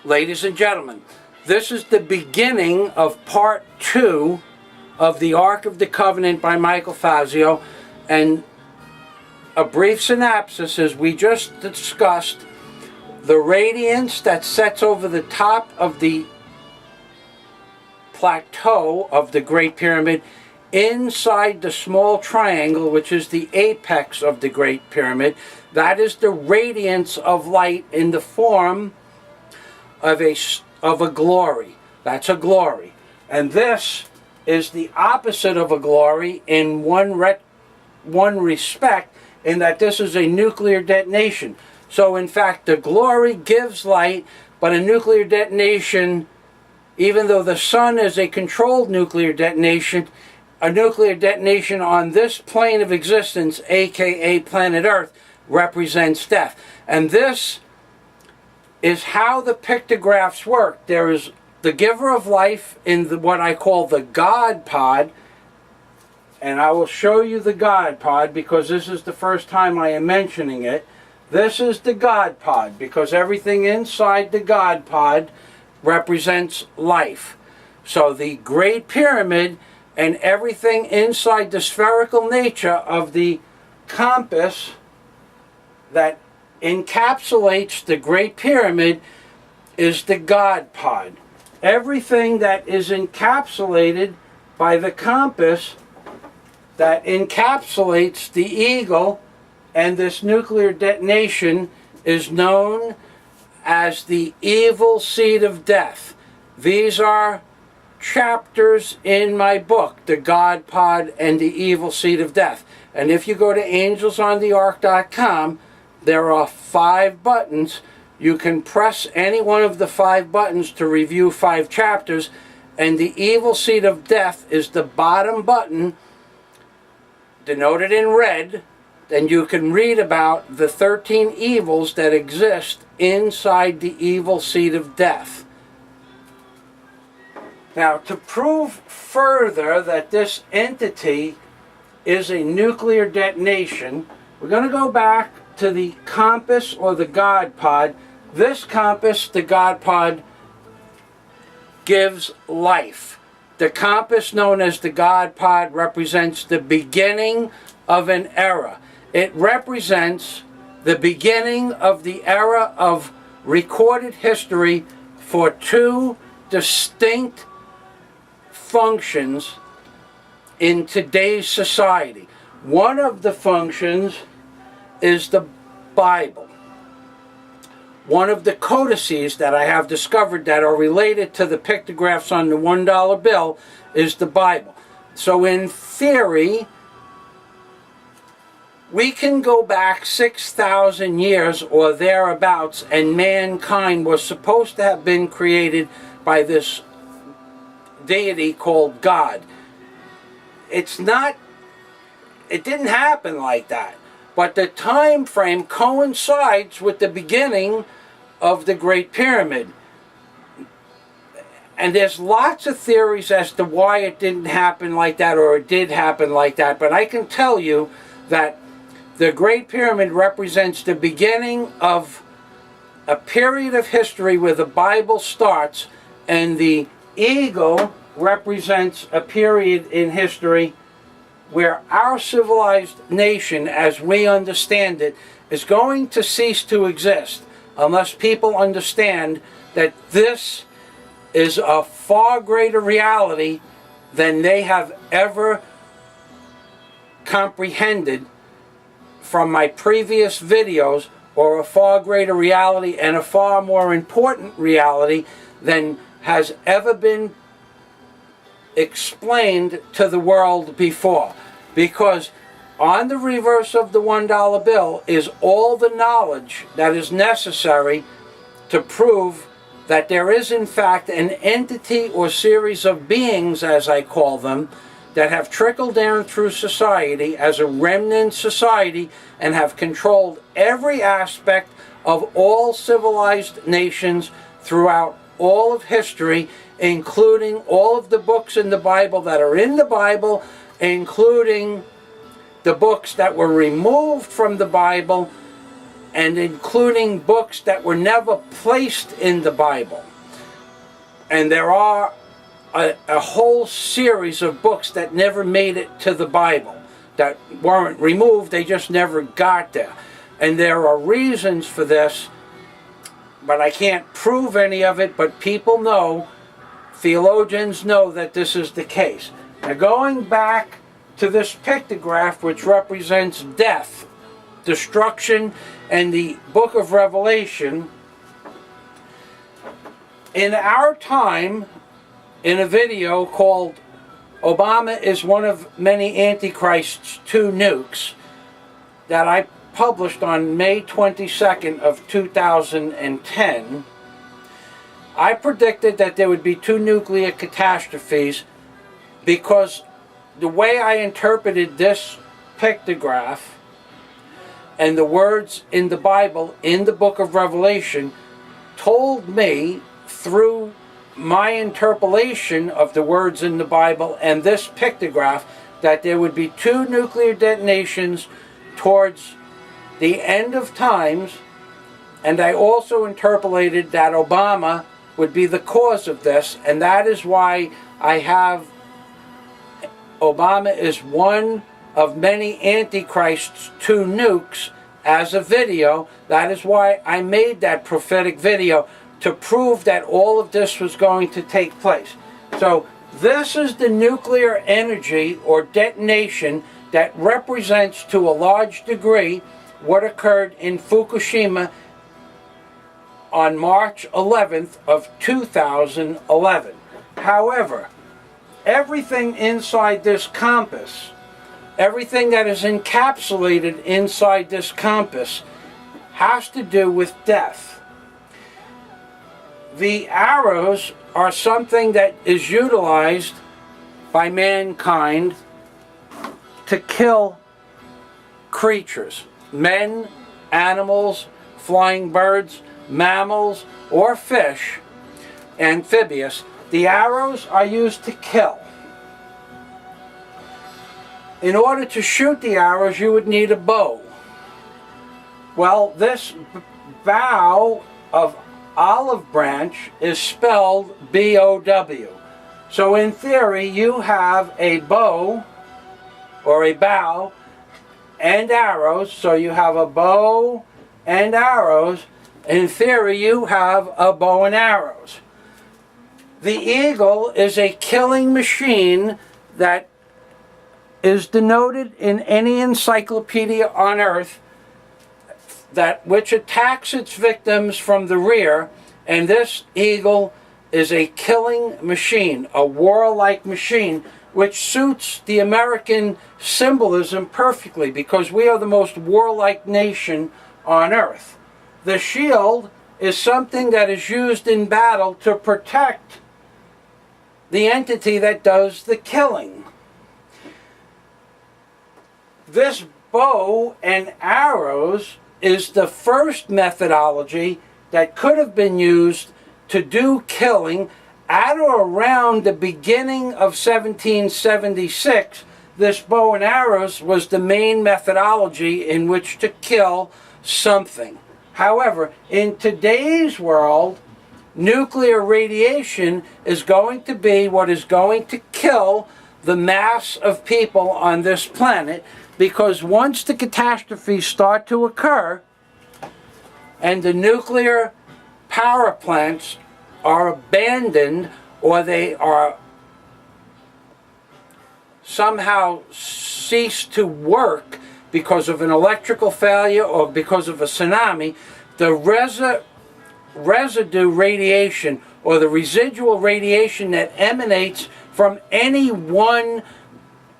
Ladies and gentlemen, this is the beginning of part 2 of the Ark of the Covenant by Michael Fazio, and a brief synopsis is we just discussed the radiance that sets over the top of the plateau of the Great Pyramid inside the small triangle, which is the apex of the Great Pyramid. That is the radiance of light in the form of a glory. That's a glory. And this is the opposite of a glory in one respect, in that this is a nuclear detonation. So in fact, the glory gives light, but a nuclear detonation, even though the sun is a controlled nuclear detonation, a nuclear detonation on this plane of existence, aka planet Earth, represents death. And this is how the pictographs work. There is the giver of life in what I call the God pod, and I will show you the God pod because this is the first time I am mentioning it. This is the God pod because everything inside the God pod represents life. So the Great Pyramid and everything inside the spherical nature of the compass that encapsulates the Great Pyramid is the God pod. Everything that is encapsulated by the compass that encapsulates the eagle and this nuclear detonation is known as the evil seed of death. These are chapters in my book, The God Pod and the Evil Seed of Death. And if you go to angelsontheark.com, there are 5 buttons. You can press any one of the 5 buttons to review 5 chapters, and the evil seed of death is the bottom button, denoted in red, and you can read about the 13 evils that exist inside the evil seed of death. Now, to prove further that this entity is a nuclear detonation, we're going to go back to the compass or the God pod. This compass, the God pod, gives life. The compass known as the God pod represents the beginning of an era. It represents the beginning of the era of recorded history for 2 distinct functions in today's society. One of the functions is the Bible. One of the codices that I have discovered that are related to the pictographs on the $1 bill is the Bible. So in theory, we can go back 6,000 years or thereabouts, and mankind was supposed to have been created by this deity called God. It didn't happen like that. But the time frame coincides with the beginning of the Great Pyramid. And there's lots of theories as to why it didn't happen like that or it did happen like that. But I can tell you that the Great Pyramid represents the beginning of a period of history where the Bible starts, and the eagle represents a period in history where our civilized nation, as we understand it, is going to cease to exist unless people understand that this is a far greater reality than they have ever comprehended from my previous videos, or a far greater reality and a far more important reality than has ever been explained to the world before. Because on the reverse of the $1 bill is all the knowledge that is necessary to prove that there is in fact an entity or series of beings, as I call them, that have trickled down through society as a remnant society and have controlled every aspect of all civilized nations throughout all of history, including all of the books in the Bible that are in the Bible, including the books that were removed from the Bible, and including books that were never placed in the Bible. And there are a whole series of books that never made it to the Bible, that weren't removed, they just never got there. And there are reasons for this, but I can't prove any of it, but people know, theologians know that this is the case. Now going back to this pictograph, which represents death, destruction, and the book of Revelation, in our time, in a video called Obama is One of Many Antichrists, 2 Nukes, that I published on May 22nd of 2010, I predicted that there would be 2 nuclear catastrophes because the way I interpreted this pictograph and the words in the Bible, in the book of Revelation, told me through my interpolation of the words in the Bible and this pictograph that there would be 2 nuclear detonations towards the end of times, and I also interpolated that Obama would be the cause of this, and that is why I have Obama is One of Many Antichrists, 2 Nukes as a video. That is why I made that prophetic video, to prove that all of this was going to take place. So this is the nuclear energy or detonation that represents to a large degree what occurred in Fukushima on March 11th of 2011. However, everything inside this compass, everything that is encapsulated inside this compass, has to do with death. The arrows are something that is utilized by mankind to kill creatures, men, animals, flying birds, mammals, or fish, amphibious. The arrows are used to kill. In order to shoot the arrows, you would need a bow. Well, this bough of olive branch is spelled B-O-W. So in theory, you have a bow or a bow and arrows. So you have a bow and arrows. In theory, you have a bow and arrows. The eagle is a killing machine that is denoted in any encyclopedia on earth, that which attacks its victims from the rear, and this eagle is a killing machine, a warlike machine, which suits the American symbolism perfectly because we are the most warlike nation on earth. The shield is something that is used in battle to protect the entity that does the killing. This bow and arrows is the first methodology that could have been used to do killing at or around the beginning of 1776. This bow and arrows was the main methodology in which to kill something. However, in today's world, nuclear radiation is going to be what is going to kill the mass of people on this planet, because once the catastrophes start to occur and the nuclear power plants are abandoned or they are somehow cease to work because of an electrical failure or because of a tsunami, the residue radiation or the residual radiation that emanates from any one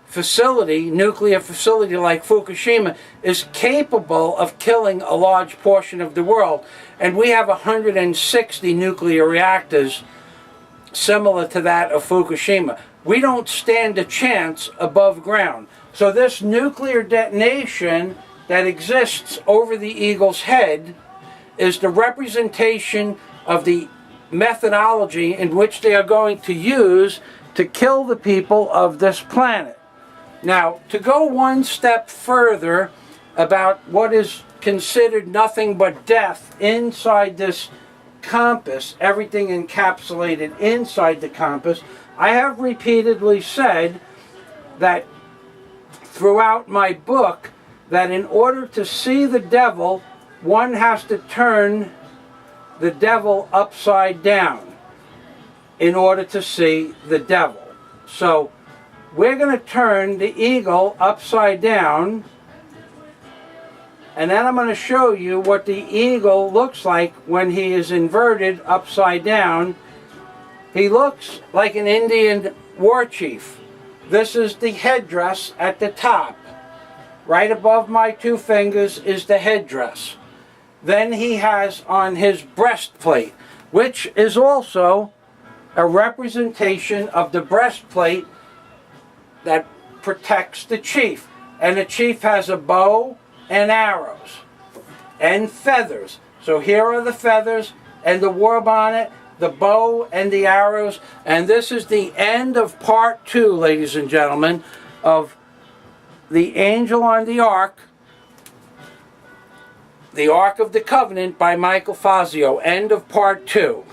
facility, nuclear facility like Fukushima, is capable of killing a large portion of the world. And we have 160 nuclear reactors similar to that of Fukushima. We don't stand a chance above ground. So this nuclear detonation that exists over the eagle's head is the representation of the methodology in which they are going to use to kill the people of this planet. Now, to go one step further about what is considered nothing but death inside this compass, everything encapsulated inside the compass, I have repeatedly said that throughout my book that in order to see the devil, one has to turn the devil upside down in order to see the devil. So we're going to turn the eagle upside down, and then I'm going to show you what the eagle looks like when he is inverted upside down. He looks like an Indian war chief. This is the headdress at the top. Right above my two fingers is the headdress. Then he has on his breastplate, which is also a representation of the breastplate that protects the chief. And the chief has a bow and arrows and feathers. So here are the feathers and the war bonnet, the bow and the arrows. And this is the end of part 2, ladies and gentlemen, of The Angel on the Ark of the Covenant by Michael Fazio. End of part 2.